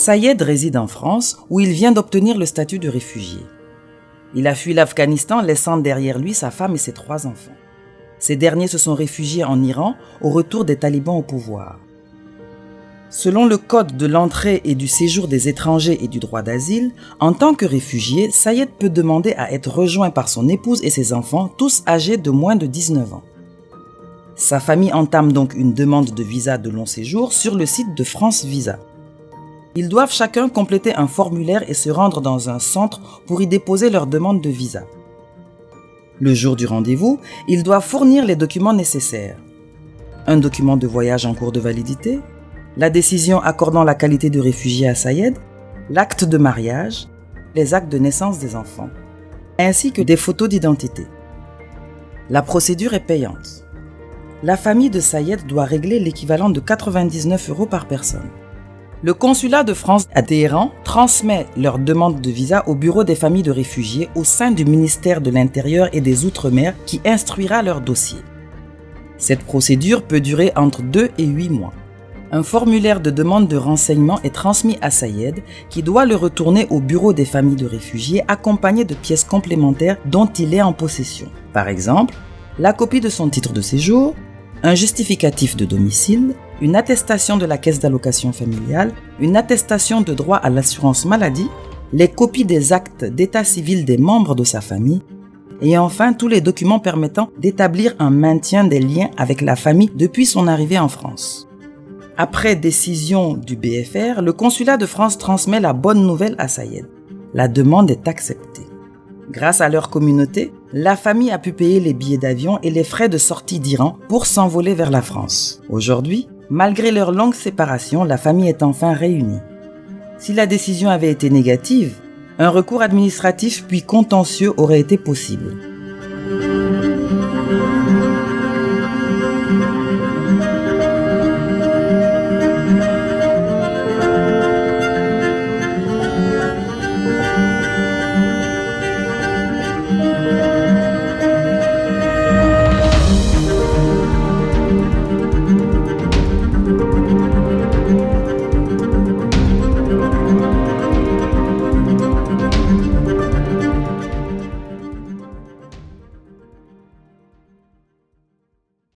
Sayed réside en France où il vient d'obtenir le statut de réfugié. Il a fui l'Afghanistan laissant derrière lui sa femme et ses 3 enfants. Ces derniers se sont réfugiés en Iran au retour des talibans au pouvoir. Selon le code de l'entrée et du séjour des étrangers et du droit d'asile, en tant que réfugié, Sayed peut demander à être rejoint par son épouse et ses enfants, tous âgés de moins de 19 ans. Sa famille entame donc une demande de visa de long séjour sur le site de France Visa. Ils doivent chacun compléter un formulaire et se rendre dans un centre pour y déposer leur demande de visa. Le jour du rendez-vous, ils doivent fournir les documents nécessaires. Un document de voyage en cours de validité, la décision accordant la qualité de réfugié à Sayed, l'acte de mariage, les actes de naissance des enfants, ainsi que des photos d'identité. La procédure est payante. La famille de Sayed doit régler l'équivalent de 99 € par personne. Le consulat de France à Téhéran transmet leur demande de visa au bureau des familles de réfugiés au sein du ministère de l'Intérieur et des Outre-mer qui instruira leur dossier. Cette procédure peut durer entre 2 et 8 mois. Un formulaire de demande de renseignement est transmis à Sayed qui doit le retourner au bureau des familles de réfugiés accompagné de pièces complémentaires dont il est en possession. Par exemple, la copie de son titre de séjour, un justificatif de domicile, une attestation de la caisse d'allocation familiale, une attestation de droit à l'assurance maladie, les copies des actes d'état civil des membres de sa famille et enfin tous les documents permettant d'établir un maintien des liens avec la famille depuis son arrivée en France. Après décision du BFR, le consulat de France transmet la bonne nouvelle à Sayed. La demande est acceptée. Grâce à leur communauté, la famille a pu payer les billets d'avion et les frais de sortie d'Iran pour s'envoler vers la France. Aujourd'hui, malgré leur longue séparation, la famille est enfin réunie. Si la décision avait été négative, un recours administratif puis contentieux aurait été possible.